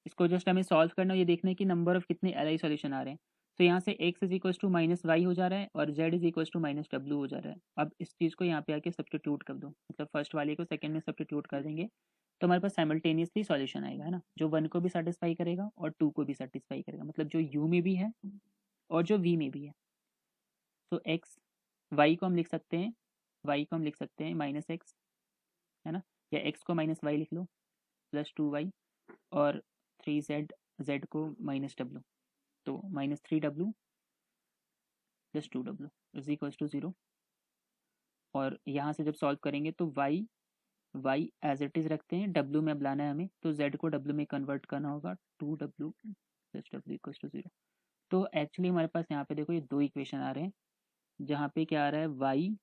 इसको जस्ट हमें सॉल्व करना, ये देखना है कि नंबर ऑफ कितने एल आई सॉल्यूशन आ रहे हैं। तो यहाँ से x is equal to minus y हो जा रहा है और z is equal to minus डब्ल्यू हो जा रहा है। अब इस चीज़ को यहाँ पे आके सब्स्टिट्यूट कर दो, मतलब फर्स्ट वाले को सेकंड में सब्स्टिट्यूट कर देंगे, तो हमारे पास साइमल्टेनियसली सॉल्यूशन आएगा, है ना, जो 1 को भी सेटिस्फाई करेगा और 2 को भी सेटिस्फाई करेगा, मतलब जो u में भी है और जो v में भी है। तो x y को हम लिख सकते हैं, y को हम लिख सकते हैं माइनस एक्स, है ना, या x को माइनस वाई लिख लो प्लस 2y, और 3z, z को माइनस डब्ल्यू, तो minus 3w plus 2w is equal to 0। और यहाँ से जब सॉल्व करेंगे तो y एज इट इज़ रखते हैं, w में अब लाना है हमें, तो z को w में कन्वर्ट करना होगा, 2w plus W equal to 0। तो एक्चुअली हमारे पास यहाँ पे देखो ये दो इक्वेशन आ रहे हैं, जहाँ पे क्या आ रहा है, y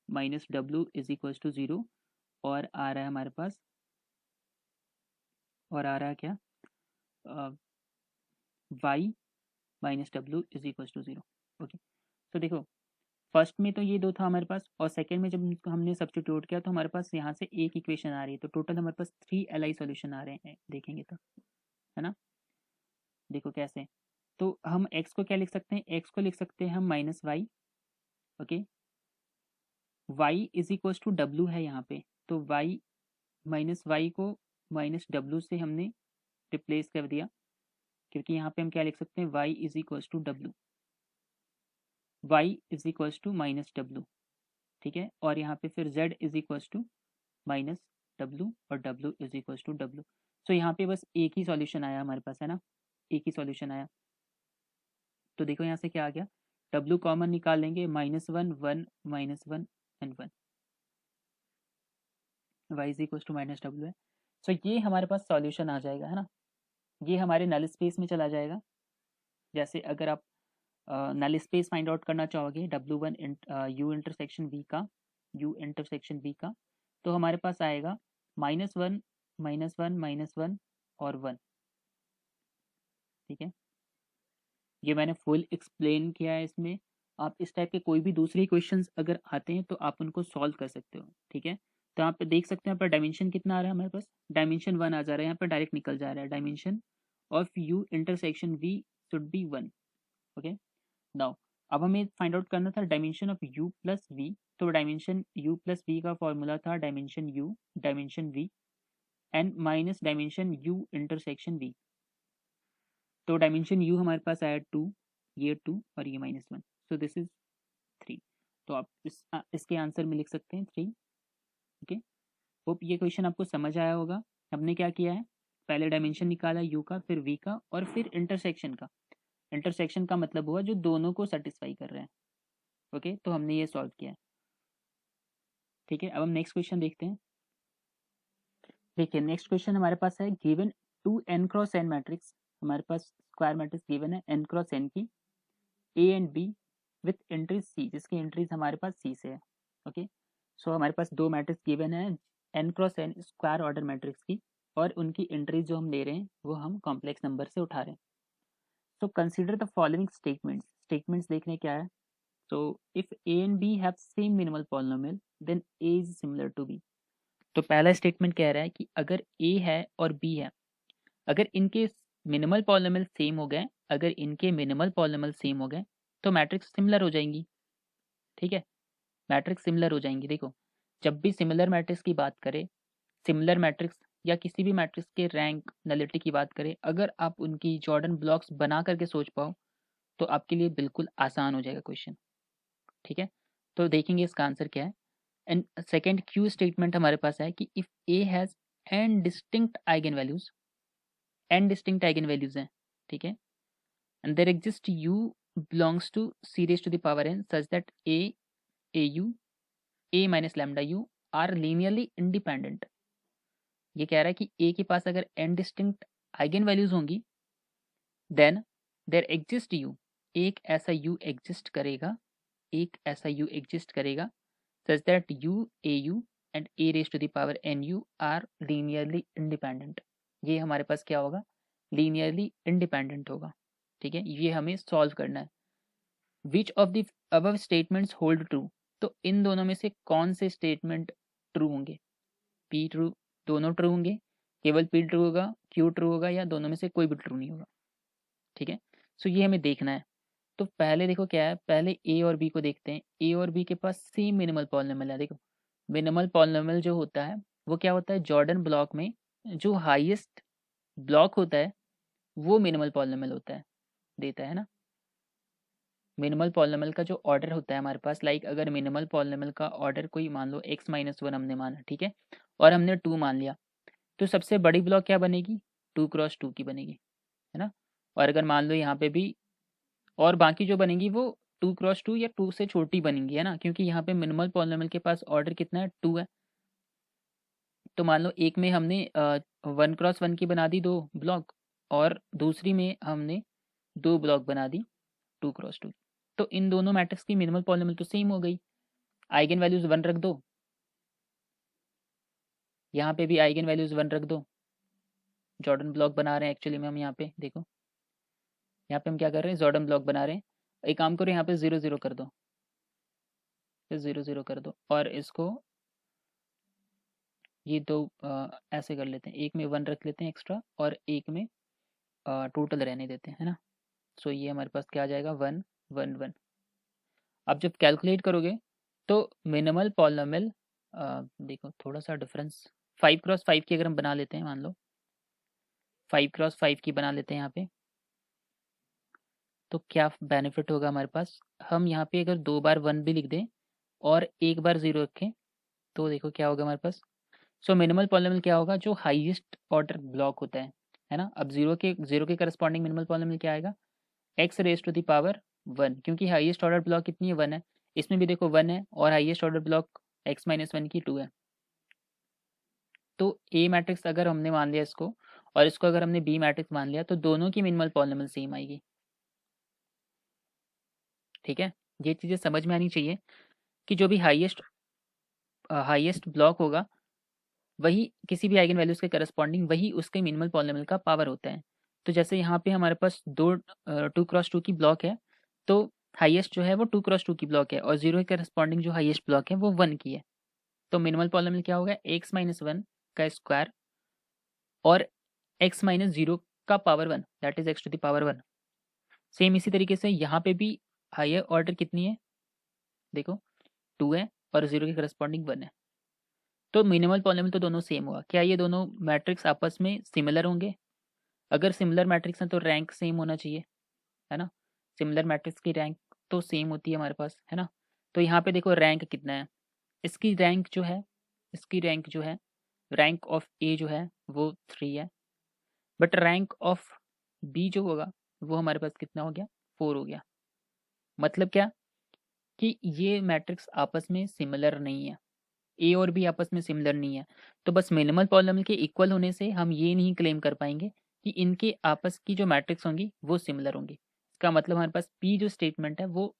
माइनस डब्ल्यू इज इक्वल टू 0, और आ रहा है हमारे पास, और आ रहा है क्या, y माइनस डब्ल्यू इज इक्वल टू 0, ओके। तो देखो फर्स्ट में तो ये दो था हमारे पास, और सेकंड में जब इसको हमने सब्स्टिट्यूट किया तो हमारे पास यहाँ से एक इक्वेशन आ रही है, तो टोटल हमारे पास 3 एल आई सोल्यूशन आ रहे हैं, देखेंगे तो, है ना। देखो कैसे, तो हम x को क्या लिख सकते हैं, x को लिख सकते हैं हम minus y, okay, y is equal to डब्लू है यहाँ पे, तो y माइनस वाई को माइनस डब्लू से हमने रिप्लेस कर दिया, क्योंकि यहाँ पे हम क्या लिख सकते हैं, y is equal to W, Y is equal to minus W, ठीक है। और यहाँ पे फिर z is equal to minus W और w is equal to W. So यहाँ पे बस एक ही सॉल्यूशन आया हमारे पास, है ना, एक ही सॉल्यूशन आया। तो देखो यहाँ से क्या आ गया, w कॉमन निकाल लेंगे, -1 1 -1 and 1, y is equal to minus डब्लू है। सो ये हमारे पास सॉल्यूशन आ जाएगा, है ना, ये हमारे नल स्पेस में चला जाएगा। जैसे अगर आप नल स्पेस फाइंड आउट करना चाहोगे W1 U इंटरसेक्शन V का, तो हमारे पास आएगा -1 -1 -1 और 1, ठीक है। ये मैंने फुल एक्सप्लेन किया है इसमें। आप इस टाइप के कोई भी दूसरे क्वेश्चंस अगर आते हैं तो आप उनको सॉल्व कर सकते हो, ठीक है। तो यहाँ पे देख सकते हैं, यहाँ पर डायमेंशन कितना आ रहा है हमारे पास, डायमेंशन 1 आ जा रहा है, यहाँ पर डायरेक्ट निकल जा रहा है, dimension of U intersection V should be 1, okay. Now अब हमें फाइंड आउट करना था dimension of u plus v, तो डायमेंशन u प्लस वी का फॉर्मूला था dimension u dimension v and minus dimension u intersection v। तो dimension u हमारे पास आया 2, ये 2 और ये -1, सो दिस इज 3। तो आप इसके आंसर में लिख सकते हैं 3, ओके। होप ये क्वेश्चन आपको समझ आया होगा। हमने क्या किया है, पहले डायमेंशन निकाला u का, फिर v का, और फिर इंटरसेक्शन का। इंटरसेक्शन का मतलब हुआ जो दोनों को सेटिस्फाई कर रहे हैं, ओके। तो हमने ये सॉल्व किया है, ठीक है। अब हम नेक्स्ट क्वेश्चन देखते हैं। देखिए नेक्स्ट क्वेश्चन हमारे पास है, given 2n cross n matrix, हमारे पास स्क्वायर मैट्रिक्स गिवन है n क्रॉस n की, a and b with entries c, जिसकी एंट्रीज हमारे पास c से है, ओके। सो हमारे पास दो मैट्रिक्स गिवन है n cross n square order matrix की, और उनकी एंट्रीज जो हम ले रहे हैं वो हम कॉम्प्लेक्स नंबर से उठा रहे हैं। So consider the following statements, statements देखने क्या है। So if A and B have same minimal polynomial, then A is similar to B। तो पहला स्टेटमेंट कह रहा है कि अगर A है और B है, अगर इनके मिनिमल पॉलिनोमियल सेम हो गए, अगर इनके मिनिमल पॉलिनोमियल सेम हो गए तो मैट्रिक्स सिमिलर हो जाएंगी, ठीक है, मैट्रिक्स सिमिलर हो जाएंगी। देखो जब भी सिमिलर मैट्रिक्स की बात करें, सिमिलर मैट्रिक्स या किसी भी मैट्रिक्स के रैंक नलिटी की बात करें, अगर आप उनकी जॉर्डन ब्लॉक्स बना करके सोच पाओ तो आपके लिए बिल्कुल आसान हो जाएगा क्वेश्चन, ठीक है। तो देखेंगे इसका आंसर क्या है। एंड सेकेंड क्यू स्टेटमेंट हमारे पास है कि if A has N distinct eigen values, n distinct eigen values हैं, ठीक है, and there exist u belongs to C raise to the power n such that A u A minus lambda u are linearly independent. ये कह रहा है कि A के पास अगर एन डिस्टिंक्ट आइगन वैल्यूज होंगी, देन देयर एग्जिस्ट यू, एक ऐसा यू एग्जिस्ट करेगा, एक ऐसा यू एग्जिस्ट करेगा such that u au and a raised to the power nu are linearly independent। ये हमारे पास क्या होगा, linearly independent होगा, ठीक है। ये हमें सॉल्व करना है। which of the above statements hold true, तो इन दोनों में से कौन से स्टेटमेंट ट्रू होंगे, p ट्रू, दोनों ट्रू होंगे, केवल p ट्रू होगा, q ट्रू होगा, या दोनों में से कोई भी ट्रू नहीं होगा, ठीक है। सो ये हमें देखना है। तो पहले देखो क्या है, पहले ए और बी को देखते हैं। ए और बी के पास सेम मिनिमल पॉलिनोमियल है। देखो मिनिमल पॉलिनोमियल जो होता है वो क्या होता है, जॉर्डन ब्लॉक में जो हाईएस्ट ब्लॉक होता है वो मिनिमल पॉलिनोमियल होता है, देता है ना। मिनिमल पॉलिनोमियल का जो ऑर्डर होता है हमारे पास, लाइक अगर मिनिमल पॉलिनोमियल का ऑर्डर कोई मान लो x-1 हमने माना, ठीक है, और हमने 2 मान लिया, तो सबसे बड़ी ब्लॉक क्या बनेगी, 2 क्रॉस 2 की बनेगी, है ना। और अगर मान लो यहाँ पे भी, और बाकी जो बनेंगी वो 2 क्रॉस 2 या 2 से छोटी बनेंगी, है ना, क्योंकि यहाँ पे मिनिमल पॉलिनोमियल के पास ऑर्डर कितना है, 2 है। तो मान लो एक में हमने 1 क्रॉस 1 की बना दी 2 ब्लॉक, और दूसरी में हमने 2 ब्लॉक बना दी 2 क्रॉस 2। तो इन दोनों मैट्रिक्स की मिनिमल पॉलिनोमियल तो सेम हो गई, आइगन वैल्यूज 1 रख दो, यहाँ पे भी आइगन वैल्यूज 1 रख दो। जॉर्डन ब्लॉक बना रहे हैं एक्चुअली में हम, यहाँ पे देखो, यहाँ पे हम क्या कर रहे हैं, जॉर्डन ब्लॉक बना रहे हैं। एक काम करो, यहाँ पे 0 0 कर दो, 0 0 कर दो, और इसको ये दो ऐसे कर लेते हैं, एक में 1 रख लेते हैं एक्स्ट्रा, और एक में टोटल रहने देते हैं, है ना। सो ये हमारे पास क्या आ जाएगा, 1 1 1। अब जब कैलकुलेट करोगे तो मिनिमल पॉलिनोमियल देखो थोड़ा सा डिफरेंस 5x5 की अगर हम बना लेते हैं, मान लो 5x5 की बना लेते हैं यहाँ पे, तो क्या बेनिफिट होगा हमारे पास। हम यहाँ पे अगर 2 बार 1 भी लिख दें और 1 बार 0 रखें तो देखो क्या होगा हमारे पास। सो मिनिमल पॉलिनोमियल क्या होगा, जो हाईएस्ट ऑर्डर ब्लॉक होता है ना। अब जीरो के करस्पॉन्डिंग मिनिमल पॉलिनोमियल क्या आएगा, x raise to the power 1, क्योंकि हाईएस्ट ऑर्डर ब्लॉक कितनी है, 1 है। इसमें भी देखो 1 है और highest order block x minus 1 की 2 है। तो ए मैट्रिक्स अगर हमने मान लिया इसको, और इसको अगर हमने बी मैट्रिक्स मान लिया, तो दोनों की मिनिमल पॉलिनोमियल सेम आएगी। ठीक है, ये चीज़ें समझ में आनी चाहिए कि जो भी हाईएस्ट ब्लॉक होगा वही किसी भी आइगन वैल्यूज के करस्पॉन्डिंग वही उसके मिनिमल पॉलिनोमियल का पावर होता है। तो जैसे यहाँ पे हमारे पास दो 2x2 की ब्लॉक है, तो हाईएस्ट जो है वो 2x2 की ब्लॉक है, और जीरो के करस्पॉन्डिंग जो हाईएस्ट ब्लॉक है वो 1 की है। तो मिनिमल पॉलिनोमियल क्या होगा, x माइनस 1 का स्क्वायर और x माइनस 0 का power 1, that is x to the power 1। Same इसी तरीके से यहाँ पे भी हायर ऑर्डर कितनी है, देखो 2 है और 0 के करस्पॉन्डिंग 1 है। तो मिनिमल पॉलिनोमियल तो दोनों सेम होगा। क्या ये दोनों मैट्रिक्स आपस में सिमिलर होंगे, अगर सिमिलर मैट्रिक्स हैं तो रैंक सेम होना चाहिए, है ना। सिमिलर मैट्रिक्स की रैंक तो सेम होती है हमारे पास, है ना। तो यहाँ पे देखो रैंक कितना है, इसकी रैंक जो है, इसकी रैंक जो है, रैंक ऑफ ए जो है वो 3 है, बट रैंक ऑफ बी जो होगा वो हमारे पास कितना हो गया, 4 हो गया। मतलब क्या कि ये मैट्रिक्स आपस में सिमिलर नहीं है, ए और बी आपस में सिमिलर नहीं है। तो बस मिनिमल पॉलिनोमियल के इक्वल होने से हम ये नहीं क्लेम कर पाएंगे कि इनके आपस की जो मैट्रिक्स होंगी वो सिमिलर होंगी। इसका मतलब हमारे पास पी जो स्टेटमेंट है वो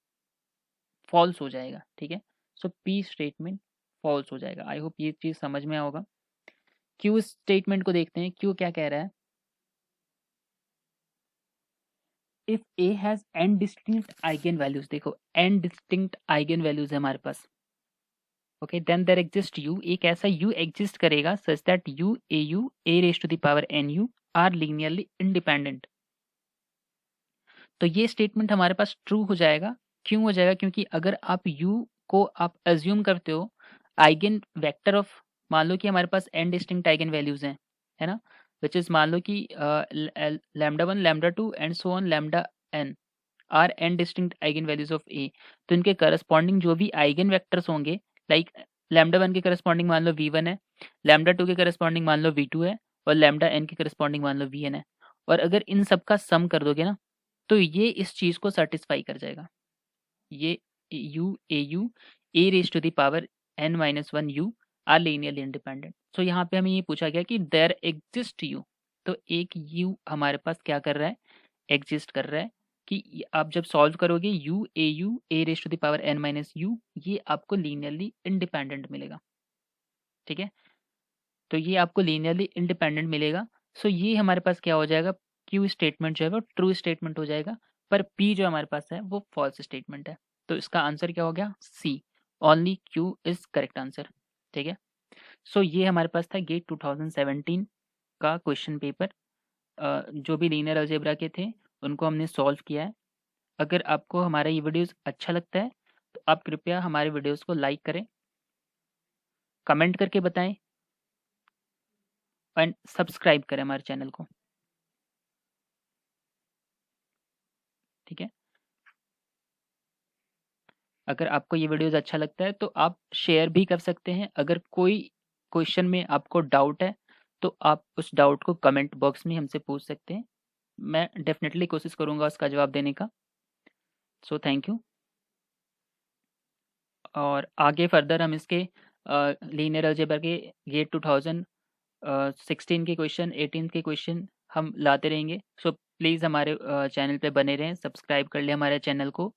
फॉल्स हो जाएगा। ठीक है, सो पी स्टेटमेंट फॉल्स हो जाएगा। आई होप ये चीज़ समझ में होगा। क्यू स्टेटमेंट को देखते हैं, क्यू क्या कह रहा है, if A has N distinct eigen values, देखो एन डिस्टिंक्ट आइगन वैल्यूज है हमारे पास, okay, then there exist you, एक ऐसा यू एग्जिस्ट करेगा such that U A raise to the power N U are linearly independent. तो ये statement हमारे पास ट्रू हो जाएगा। क्यों हो जाएगा, क्योंकि अगर आप यू को आप अज्यूम करते हो आइगन वेक्टर ऑफ, मान लो कि हमारे पास एन डिस्टिंक्ट आइगन वैल्यूज हैं, है ना, विच इज मान लो कि lambda 1 lambda 2 and so on lambda N are N distinct eigen values of A. तो इनके करस्पॉन्डिंग जो भी आइगन वेक्टर्स होंगे, लाइक लैम्डा 1 के करस्पॉन्डिंग मान लो v1 है, लैम्डा 2 के करस्पॉन्डिंग मान लो v2 है, और लैम्डा n के करस्पॉन्डिंग मान लो vn है। और अगर इन सब का सम कर दोगे ना, तो ये इस चीज़ को सेटिस्फाई कर जाएगा। ये U A raise to the power n minus 1 U are linearly independent. So यहाँ पे हमें ये पूछा गया कि देयर एग्जिस्ट यू, तो एक यू हमारे पास क्या कर रहा है, एग्जिस्ट कर रहा है, कि आप जब सॉल्व करोगे u A raise to the power n minus u, ये आपको लीनियरली इंडिपेंडेंट मिलेगा। ठीक है, तो ये आपको लीनियरली इंडिपेंडेंट मिलेगा। सो ये हमारे पास क्या हो जाएगा, क्यू स्टेटमेंट जो है वो ट्रू स्टेटमेंट हो जाएगा, पर पी जो हमारे पास है वो फॉल्स स्टेटमेंट है। तो इसका आंसर क्या हो गया, C, only Q is correct answer. ठीक है, सो ये हमारे पास था गेट 2017 का क्वेश्चन पेपर। जो भी लीनियर अलजेब्रा के थे उनको हमने सॉल्व किया है। अगर आपको हमारा ये वीडियोस अच्छा लगता है तो आप कृपया हमारे वीडियोस को लाइक करें, कमेंट करके बताएं एंड सब्सक्राइब करें हमारे चैनल को। ठीक है, अगर आपको ये वीडियोस अच्छा लगता है तो आप शेयर भी कर सकते हैं। अगर कोई क्वेश्चन में आपको डाउट है तो आप उस डाउट को कमेंट बॉक्स में हमसे पूछ सकते हैं, मैं डेफिनेटली कोशिश करूँगा उसका जवाब देने का। So thank you. और आगे फर्दर हम इसके लीनियर अलजेब्रा के गेट 2016 के क्वेश्चन, 18 के क्वेश्चन हम लाते रहेंगे। सो प्लीज़ हमारे चैनल पे बने रहें, सब्सक्राइब कर लें हमारे चैनल को,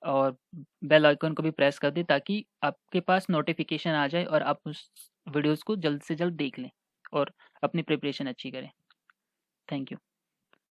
और बेल आइकन को भी प्रेस कर दें ताकि आपके पास नोटिफिकेशन आ जाए और आप उस वीडियोस को जल्द से जल्द देख लें और अपनी प्रिपरेशन अच्छी करें। Thank you.